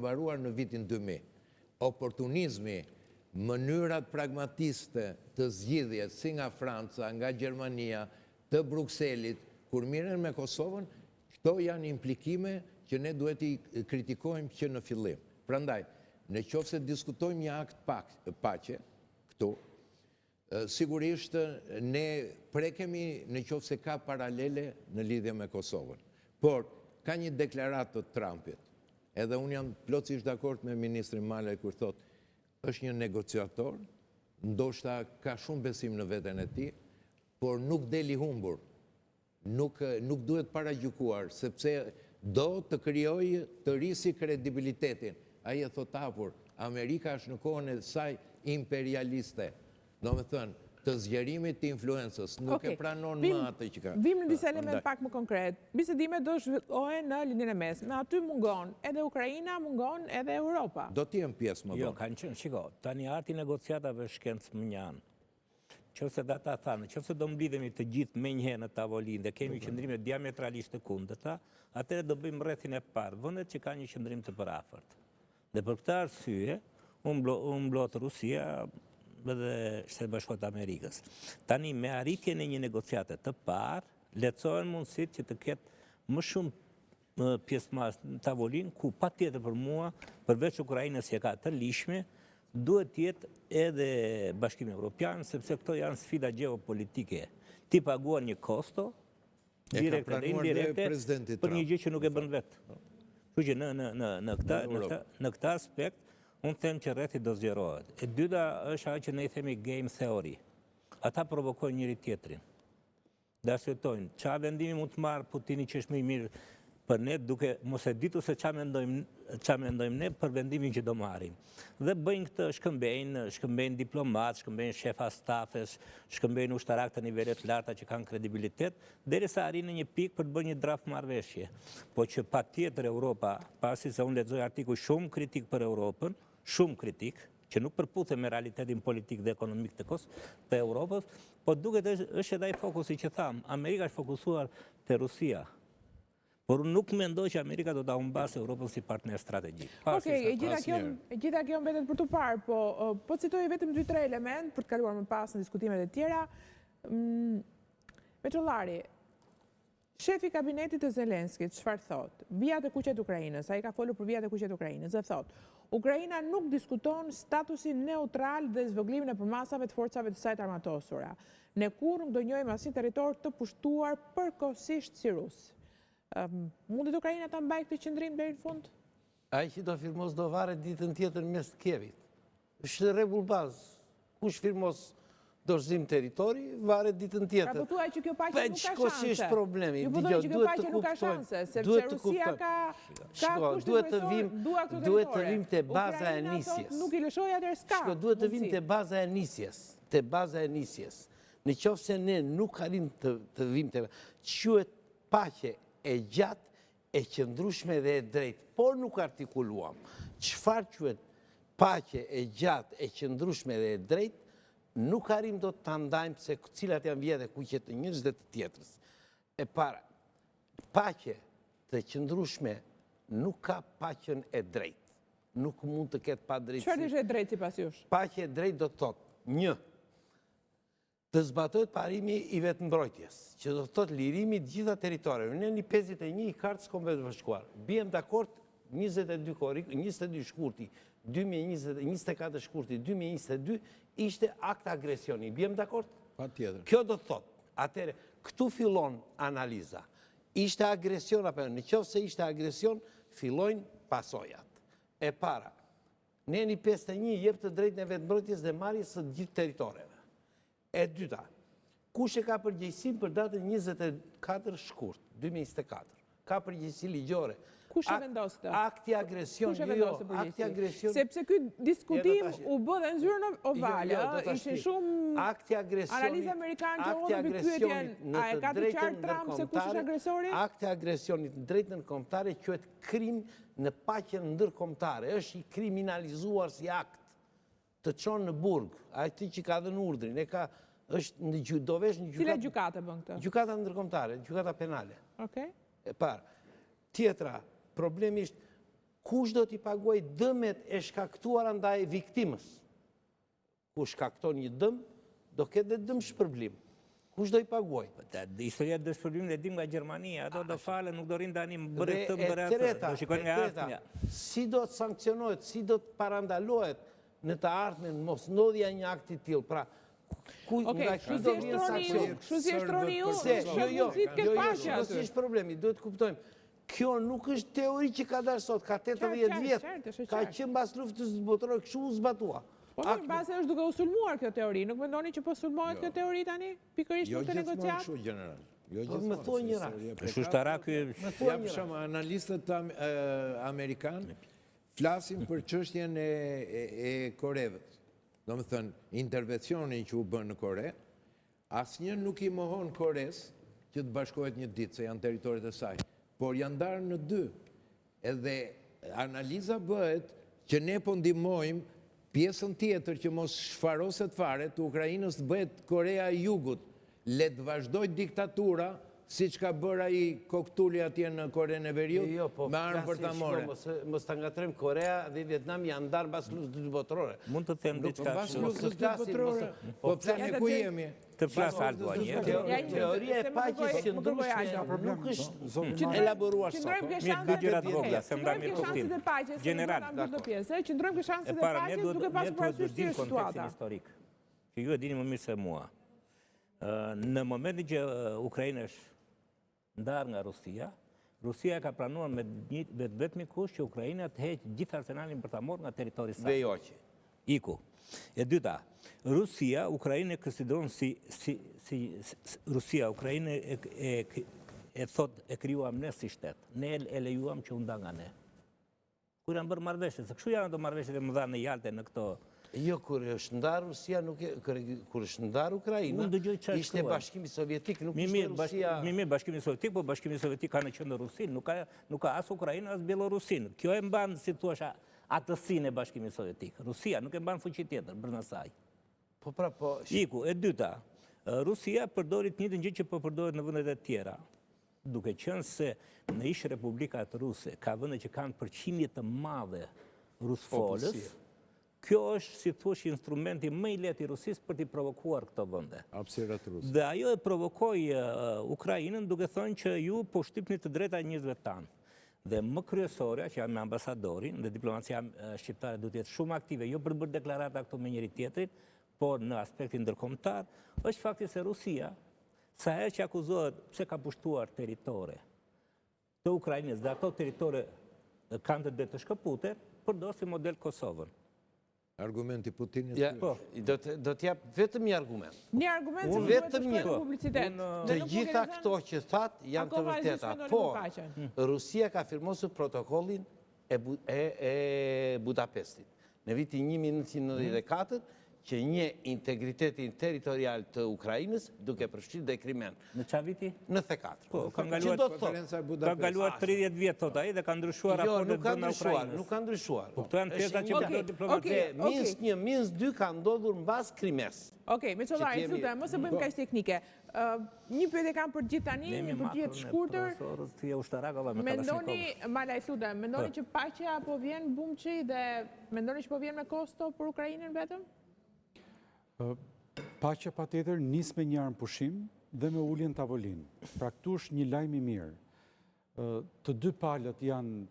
varuar në vitin 2000. Oportunizmi, mënyrat pragmatiste të zgjidhjes si nga Franca, nga Gjermania, të Brukselit, kur miren me Kosovën, këto janë implikime që ne duhet i kritikojmë që në fillim. Prandaj, në qoftë se diskutojmë një akt paqe, këtu, sigurisht ne prekemi në qoftë se ka paralele në lidhje me Kosovën. Por, ka një deklaratë të Trumpit, edhe unë jam plotësisht dakord me ministrin Malaj kur thot, është një negociator, ndoshta ka shumë besim në veten e tij, por nuk deli humbur. Nuk duhet paragjykuar, sepse do të krijojë të risi kredibilitetin. Ai e thot hapur, Amerika është në kohën e saj imperialiste. Domethënë, të zgjerimit të influencës, nuk e pranon më atë që ka. Vim në disa element pak më konkret. Bisedimet do zhvillohen në linjën e mesme. Aty mungon edhe Ukraina, mungon edhe Europa. Do t'jem pjesë më vonë. Jo, kanë qenë, shiko, tani arti negociatave shkencë më njanë. Qëse da ta thanë, qëse do mblidhemi të gjithë me njëherë në tavolinë dhe kemi qëndrime diametralisht të kundërta, atëherë do bëjmë rrethin e parë, vendet që ka një qëndrim të përafërt. Dhe për këtë arsye, unë mblot Rusia dhe Shtetet Bashkuara të Amerikës. Tani me arritjen e një negociate të parë, lehtësohen mundësitë që të ketë më shumë pjesëmarrës në tavolinë, ku patjetër për mua, përveç Ukrainës që ka të lishme, duhet jetë edhe Bashkimi Evropian, sepse këto janë sfida gjeopolitike. Ti paguan një kosto, direkte dhe indirekte, për një gjë që nuk e bën vetë. Kështu që në këtë aspekt, unë them që rrethi do zgjerohet. E dyta është ajo që ne i themi game theory. Ata provokojnë njëri tjetrin. Dhe arsytojnë, çfarë vendimi mund të marrë Putini që është më i mirë për ne, duke mos e ditur se çfarë mendojmë ne për vendimin që do marrim. Dhe bëjnë këtë, shkëmbejnë diplomat, shkëmbejnë shefa stafes, shkëmbejnë ushtarak të nivelet larta që kanë kredibilitet, derisa arrin në një pikë për të bërë një draft marrëveshje. Po që patjetër Europa, pasi se unë lexoj artikuj shumë kritik për Europën, shumë kritik, që nuk përputhet me realitetin politik dhe ekonomik të Europës, po duket është edhe ai fokusi që tham, Amerika është fokusuar te Rusia. Por nuk mendoj që Amerika do ta humbasë Europën si partner strategjik. Okej, e gjitha kjo mbetet për të parë, po citoj vetëm 2-3 element për të kaluar më pas në diskutimet e tjera. Meçollari, shefi kabinetit të Zelenskit, çfarë thot? Vijat e kuqe të Ukrainës, ai ka folur për vijat e kuqe të Ukrainës, dhe thot, Ukraina nuk diskuton statusin neutral dhe zvogëlimin e përmasave të forcave të saj të armatosura. Ne kur nuk do njohim asnjë territor të pushtuar përkohësisht si rus. Mundet Ukraina ta mbajë këtë qëndrim deri në fund? Ai që do firmos do varet ditën tjetër mes Kievit. Është rregull bazë. Kush firmos dorëzim territori, varet ditën tjetër. Pra po thuaj që kjo paqe nuk ka shanse. Është problemi. Ju po thoni që kjo paqe nuk ka shanse, sepse Rusia ka kushte kryesor, dua këto territore. Duhet të vim te baza e nisjes. Nuk i lëshoj atëherë s'ka. Duhet të vim te baza e nisjes. Te baza e nisjes. Në qoftë se ne nuk arrim të vim te quhet paqe e gjatë, e qëndrueshme dhe e drejtë, por nuk artikuluam. Çfarë quhet paqe e gjatë, e qëndrueshme dhe e drejtë, nuk arrim do të ndajmë se cilat janë vijat e kuqe të njërës dhe të tjetrës. E para, paqe të qëndrueshme nuk ka paqen e drejtë. Nuk mund të ketë pa drejtësi. Çfarë është e drejtë sipas jush? Paqe e drejtë do të thotë, 1. Të zbatohet parimi i vetëmbrojtjes, që do të thotë lirimi të gjitha territoreve. Në 51 i kartës Kombeve të Bashkuara. Bijem dakord 22 shkurti 24 shkurti 2022 ishte akt agresioni. Bijem dakord? Patjetër. Kjo do të thotë, atëherë këtu fillon analiza. Ishte agresion apo jo? Nëse ishte agresion, fillojnë pasojat. E para, në 51 jep të drejtën e vetëmbrojtjes dhe marrjes së gjithë territoreve. E dyta, kush e ka përgjegjësinë për datën 24 shkurt 2024? Ka përgjegjësi ligjore. Kush e vendos këtë? Akti agresioni, akti agresioni. Sepse ky diskutim u bë dhe në zyrën ovale, ishin shumë analizë amerikanë që hodhën për pyetjen, a e ka të qartë Trump se kush është agresori? Akti agresionit në drejtën ndërkombëtare quhet krim në paqen ndërkombëtare, është i kriminalizuar si akt të çonë në burg, ai që ka dhënë urdhrin, është në do vesh në gjykatë. Cila gjykate bën këtë? Gjykata ndërkombëtare, gjykata penale. Okej. E parë. Tjetra, problemi është kush do t'i paguaj dëmet e shkaktuara ndaj viktimës? Kush shkakton një dëm, do ketë dhe dëm shpërblim. Kush do i paguaj? Historia e dëshpërblimit e dim nga Gjermania, ato do falen, nuk do rinë tani më bërë Dhe këtë, më bërë e atë, treta, do shikojnë nga Austria. si do të sankcionohet, si do të parandalohet në të ardhmen mos ndodhja një akti tillë. Pra, nga Kështu do vjen sankcion? Kështu si e shtroni ju, Pse? Jo, paqja. si është problemi, duhet të kuptojmë. Kjo nuk është teori që ka dalë sot, ka 80 vjetë, ka qenë mbas luftës botërore, kështu u zbatua. Po në base është duke u sulmuar kjo teori, nuk mendoni që po sulmohet kjo teori tani? Pikërisht në këtë negociat? Jo gjithmonë kështu, general. Më thuaj një rast. Shtara ky Ja për shumë, analistët amerikanë flasin për çështjen e Koreve. Do më thënë, intervencionin që u bën në Kore, asnjë nuk i mohon Kores që të bashkohet një ditë, se janë teritorit e saj, por janë ndarë në dy. Edhe analiza bëhet që ne po ndihmojmë pjesën tjetër që mos shfaroset fare të Ukrainës të bëhet Korea e Jugut, le të vazhdoj diktatura, si që ka bërë ai Koktuli atje në Korenë e Veriut, me armë për ta more. Mos ta ngatrojmë, Korea dhe Vietnam janë ndarë mbas luftës botërore. mund të them diçka. Pas luftës botërore, po pse ne ku jemi? Të flas Aldo një. Teoria e paqes që nuk është elaboruar sot. Mirë, dy gjëra të vogla, se ndaj mirë kuptim. General, qëndrojmë ke shanset e para ne paqes duhet duke pasur të parasysh dim situata. kontekstin historik. Që ju e dini më mirë se mua. Në momentin që Ukraina është ndarë nga Rusia, Rusia ka planuar me vetëm kusht që Ukraina të heqë gjithë arsenalin për ta marrë nga territori i saj. Dhe joqe. Iku. E dyta, Rusia, Ukraina konsideron Rusia, Ukraina e thot e krijuam ne si shtet. Ne e lejuam që u nda nga ne. Kur janë bërë marrëveshje, se kështu janë ato marrëveshjet e mëdha në Jalte në këto. Jo, kur është ndarë Rusia, kur është ndarë Ukraina, ishte Bashkimi Sovjetik, nuk ishte Rusia. Mirë, Bashkimi Sovjetik, po Bashkimi Sovjetik ka në qendër Rusin, nuk ka as Ukraina, as Bielorusin. Kjo e mban, si thua, atësinë e Bashkimit Sovjetik. Rusia nuk e mban fuqi tjetër brenda saj. Po pra, po... Iku, e dyta, Rusia përdori të njëjtën gjë që po përdoret në vendet e tjera. Duke qenë se në ish Republikat Ruse ka vende që kanë përqindje të madhe rusfolës, kjo është, si thuash, instrumenti më i lehtë i Rusisë për t'i provokuar këto vende. Hapësirat ruse. Dhe ajo e provokoi Ukrainën duke thënë që ju po shtypni të drejtat e njerëzve tanë. Dhe më kryesorja, që janë me ambasadorin, dhe diplomacia shqiptare duhet të jetë shumë aktive, jo për të bërë deklarata këtu me njëri tjetrin, por në aspektin ndërkombëtar, është fakti se Rusia, sa herë që akuzohet pse ka pushtuar teritore të Ukrainës dhe ato teritore kanë të drejtë të shkëputur, përdor si model Kosovën. Argumenti Putinit. Do t'jap vetëm një argument. Një argument që Vetëm duhet të një. shkojë në publicitet. Të gjitha këto që that janë të vërteta. Po, Rusia ka firmosur protokollin e Budapestit në vitin 1994, që një integritetin territorial të Ukrainës duke përfshirë dhe Krimen. Në çfarë viti? Në 94. Po, ka kaluar 30 vjet thot ai dhe ka ndryshuar raportet brenda Ukrainës. Nuk ka ndryshuar. Po këto janë teza që bëjnë diplomacia. Minsk 1, Minsk 2 ka ndodhur mbas Krimes. Okej, me çfarë lutem, mos e bëjmë kaq teknike. Një pyetje kam për gjithë tani, një përgjigje të shkurtër. Mendoni që paqja po vjen bumçi dhe mendoni që po vjen me kosto për Ukrainën vetëm? Paqja patjetër nis me një armë pushim dhe me uljen tavolinë. Pra këtu është një lajm i mirë. Të dy palët janë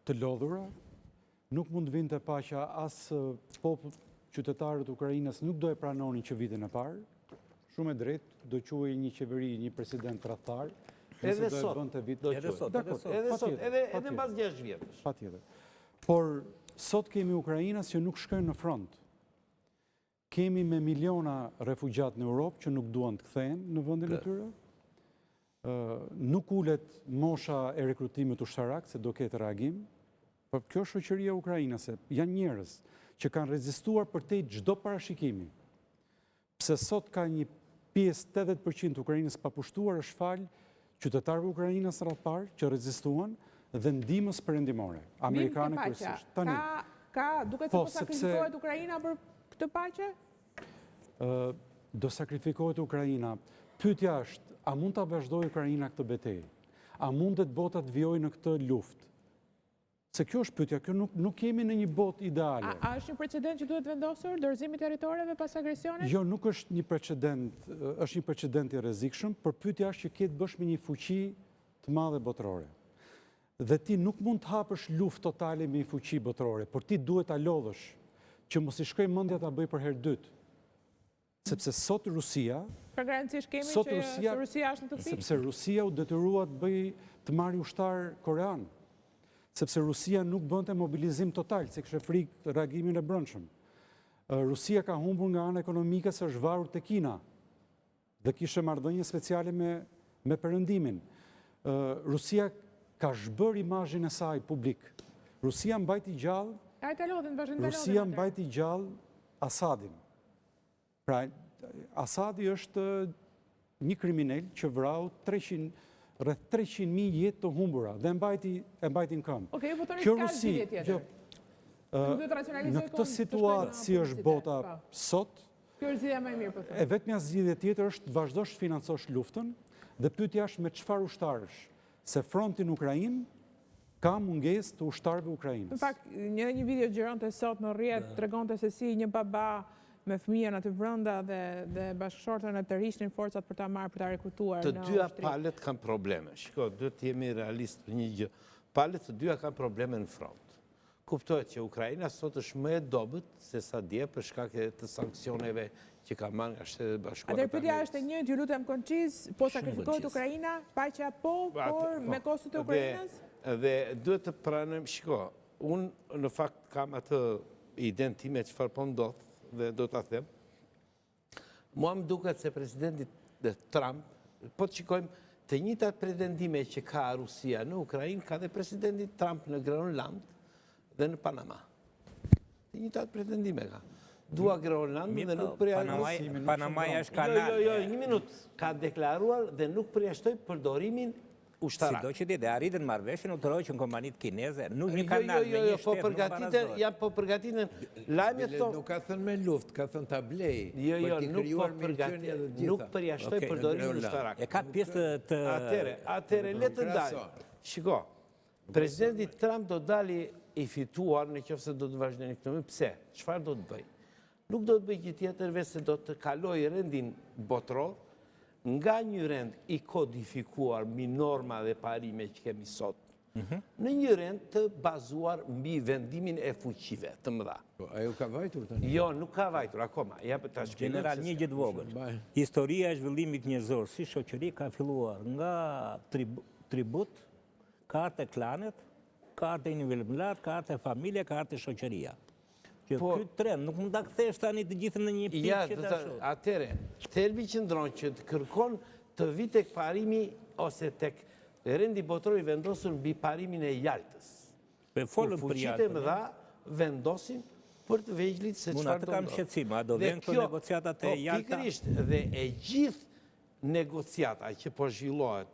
të lodhura, nuk mund vinte paqja as qytetarët Ukrainës nuk do e pranonin që vitin e parë. Shumë e drejtë, do quhej një qeveri, një president tradhtar. Edhe sot, edhe mbas 6 vjetësh. Patjetër. Por sot kemi Ukrainës që nuk shkojnë në front. Kemi me miliona refugjat në Europë që nuk duan të kthehen në vendin e tyre. Nuk ulet mosha e rekrutimit ushtarak, se do ketë reagim. Por kjo është shoqëria ukrainase. Janë njerëz që kanë rezistuar përtej çdo parashikimi. Pse sot ka një pjesë 80% Ukrainës pa pushtuar është fal qytetarëve Ukrainës rreth parë që rezistuan dhe ndihmës perëndimore amerikane kryesisht. Tani duket se po sakrifikohet Ukraina për këtë paqe? Do sakrifikohet Ukraina. Pyetja është, a mund ta vazhdojë Ukraina këtë betejë? A mundet bota të vijojë në këtë luftë? Se kjo është pyetja, kjo nuk jemi në një botë ideale. A është një precedent që duhet vendosur, dorëzimi territoreve pas agresionit? Jo, nuk është një precedent, është një precedent i rrezikshëm, por pyetja është që ke të bësh me një fuqi të madhe botërore. Dhe ti nuk mund të hapësh luftë totale me një fuqi botërore, por ti duhet ta lodhësh që mos i shkoj mendja ta bëj për herë dytë. Sepse sot Rusia, Për garancisht kemi sot që Rusia është në të fikë. sepse Rusia u detyrua të marrë ushtar korean. Sepse Rusia nuk bënte mobilizim total, se kishte frikë reagimin e brendshëm. Rusia ka humbur nga ana ekonomike se është varur te Kina dhe kishte marrëdhënie speciale me Perëndimin. Rusia ka zhbër imazhin e saj publik. Rusia mbajti gjallë Rusia mbajti gjallë Asadin. Pra, Asadi është një kriminal që vrau rreth 300.000 jetë të humbura dhe e mbajti në këmbë. Okej, po tani Kjo s'ka Rusi, zgjidhje tjetër. në këtë situatë si është bota sot, Kjo është zgjidhja më e mirë, po them. e vetmja zgjidhje tjetër është të vazhdosh të financosh luftën dhe pyetja është me çfarë ushtarësh, se fronti në Ukrainë ka mungesë të ushtarëve ukrainës. Në fakt, një video gjironte sot në rrjet tregonte se si një baba me fëmijën aty brenda dhe bashkëshortën e tërhiqnin forcat për ta marrë, për ta rekrutuar Të në dyja ushtri. palët kanë probleme. Shiko, duhet të jemi realist për një gjë. Palët të dyja kanë probleme në front. Kuptohet që Ukraina sot është më e dobët se sa dje për shkak të sanksioneve që ka marrë nga Shtetet Bashkuara. Atëherë pyetja është e njëjtë, ju lutem konciz, po sakrifikohet Ukraina, paqja po, por me kostot e Ukrainës? Dhe duhet të pranojmë, shiko, unë në fakt kam atë idenë time çfarë po ndodh dhe do ta them. Mua më duket se presidenti Trump, po të shikojmë të njëjtat pretendime që ka Rusia në Ukrainë, ka dhe presidenti Trump në Groenland dhe në Panama. Të njëjtat pretendime ka. Dua Groenlandin dhe nuk përjashtoj. Panamaja është kanal. Jo, një minutë. Ka deklaruar dhe nuk përjashtoj përdorimin ushtarak. Sido që dhe arritën marrëveshjen u tërhoqën në kompanitë kineze, nuk një kanal me Jo, një po shtet nuk përgatiten, barazohet. janë po përgatiten lajmet Bile, tonë. nuk ka thënë me luftë, ka thënë ta blej. Jo, për t'i nuk po krijuar mirëqenie dhe përgatiten, gjitha. nuk përjashtoj Okej, përdorimin Groenland. ushtarak. E ka pjesë të... Atëre, le të dalë. Shiko, presidenti Trump do dali i fituar në qoftë se do të vazhdojnë këtë. Pse? Çfarë do të bëj? Nuk do të bëj gjë tjetër veç se do të kaloj rendin botëror nga një rend i kodifikuar mbi norma dhe parime që kemi sot, në një rend të bazuar mbi vendimin e fuqive të mëdha. Po, ajo ka vajtur tani. Jo, nuk ka vajtur akoma. Ja ta shpjegoj. General, një gjë të vogël. Historia e zhvillimit njerëzor si shoqëri ka filluar nga tribut, kartë e klanet, kartë e nivellat, kartë e familje, kartë e shoqëria. Që ky trend nuk mund ta kthesh tani të gjithën në një pikë që ta shoh. Atëre, thelbi qëndron që të kërkon të vi tek parimi ose tek rendi botëror i vendosur mbi parimin e Jaltës. Folën për Fuqitë e mëdha vendosin për të vegjëlit se Unë çfarë atë do kam ndodh. shqetësim, a do vjen këto negociatat e Jalta? Pikërisht, dhe e gjithë negociata që po zhvillohet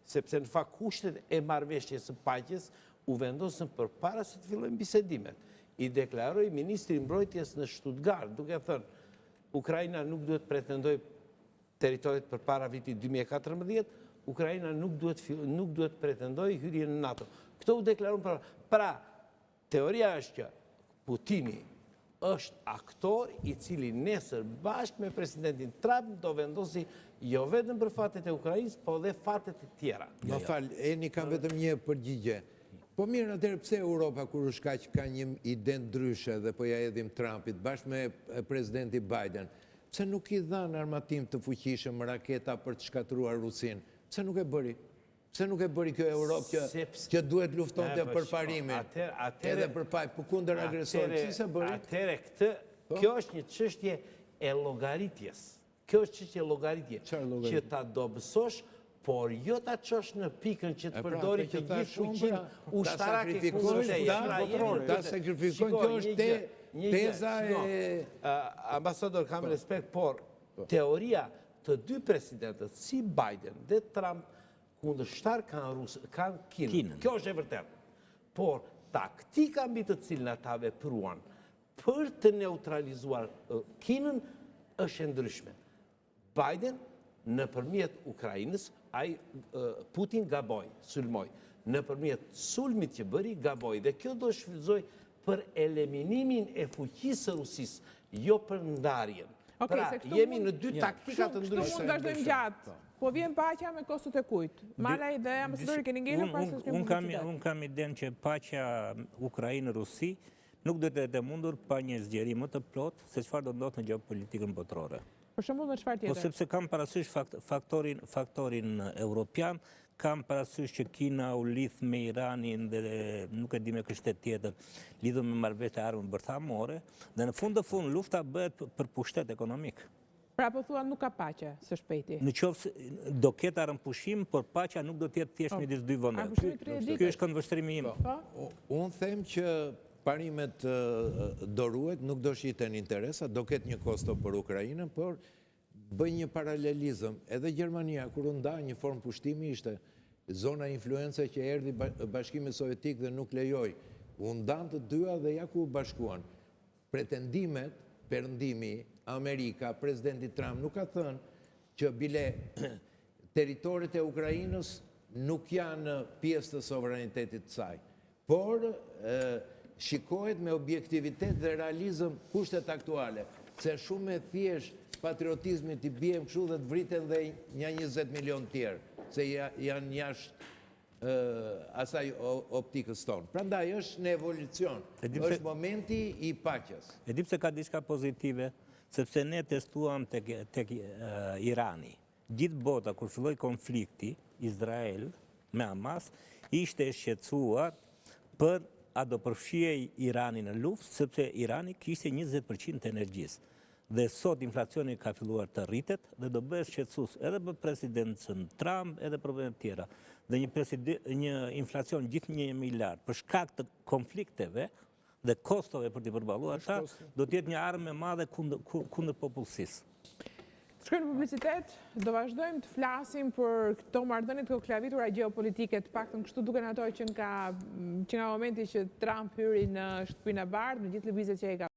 sepse në fakt kushtet e marrëveshjes së paqes u vendosën përpara se të fillojnë bisedimet. I deklaroi ministri i mbrojtjes në Stuttgart, duke thënë Ukraina nuk duhet pretendoj territorit përpara vitit 2014, Ukraina nuk duhet pretendoj hyrje në NATO. Këto u deklaruan për. Pra, teoria është që Putini është aktor i cili nesër bashkë me presidentin Trump do vendosi jo vetëm për fatet e Ukrainës, po dhe fatet e tjera. Më fal, Eni ka vetëm një përgjigje. Po mirë, atëherë pse Europa kur është kaq ka një ide ndryshe dhe po ja edhim Trumpit bashkë me presidenti Biden, pse nuk i dhanë armatim të fuqishëm raketa për të shkatruar Rusinë? Pse nuk e bëri? Pse nuk e bëri kjo Europë që duhet luftonte për parimin? Edhe për paj, po kundër agresorit, si se bëri? Atëre kjo është një çështje e llogaritjes. Kjo është çështje e llogaritje. Që ta dobësosh, por jo ta çosh në pikën që të përdori të gjithë fuqinë ushtarake kundër teje. Ta sakrifikojnë, kjo është teza e... Ambasador, kam respekt, por teoria të dy presidentët, si Biden dhe Trump, kundërshtar kanë Kinën. Kjo është e vërtetë. Por taktika mbi të cilën ata vepruan për të neutralizuar Kinën është e ndryshme. Biden nëpërmjet Ukrainës, Putin gaboj, sulmoj. nëpërmjet sulmit që bëri, gaboj. Dhe kjo do shfrytëzoj për eliminimin e fuqisë së Rusisë, jo për ndarjen. Pra, jemi në dy taktika të ndryshme. Kështu mund vazhdojmë gjatë. Po vjen paqja me kostot e kujt. Mala ideja ambasadori keni ngelur pas se kemi publicitet. Unë kam idenë që paqja Ukrainë-Rusi nuk do të jetë e mundur pa një zgjerim më të plot se çfarë do ndodh në gjeopolitikën botërore. Për shembull me çfarë Po tjetër? sepse kam parasysh faktorin europian, kam parasysh që Kina u lidh me Iranin dhe nuk e di me kështet tjetër, lidhur me marrëveshje armë bërthamore, dhe në fund lufta bëhet për pushtet ekonomik. Pra po thua nuk ka paqe së shpejti. Në qoftë do ketë armpushim, por paqja nuk do të jetë thjesht midis dy vendeve. Ky është këndvështrimi im. Unë them që parimet doruet nuk do shiten interesa, do ketë një kosto për Ukrajinën, por bëj një paralelizëm. Edhe Gjermania, kur u nda një formë pushtimi, ishte zona influence që erdhi Bashkimi Sovjetik dhe nuk lejoj. U ndan të dyja dhe ja ku u bashkuan. Pretendimet, perëndimi, Amerika, presidenti Trump nuk ka thënë që bile territorit e Ukrajinës nuk janë pjesë të sovranitetit të saj. Por shikohet me objektivitet dhe realizëm kushtet aktuale, se shumë e thjesht patriotizmit i bjem kështu dhe të vriten dhe një 20 milion tjerë, se janë jashtë asaj optikës tonë. Prandaj është në evolucion, është momenti i paqes. E di pse ka diçka pozitive, sepse ne testuam tek Irani. Gjithë bota, kur filloi konflikti, Izrael me Hamas, ishte e shqetësuar për a do përfshihej Irani në luftë, sepse Irani kishte 20% të energjisë. Dhe sot inflacioni ka filluar të rritet dhe do bëhet shqetësues edhe për presidencën Trump edhe për vendet tjera. Dhe një inflacion gjithnjë më i lartë për shkak të konflikteve dhe kostove për t'i përballuar ata, do të jetë një armë e madhe kundër popullsisë. Shkojmë në publicitet, do vazhdojmë të flasim për këto marrëdhënie të koklavitura gjeopolitike, të paktën kështu duken ato që nga momenti që Trump hyri në Shtëpinë e Bardhë, në gjithë lëvizjet që ai ka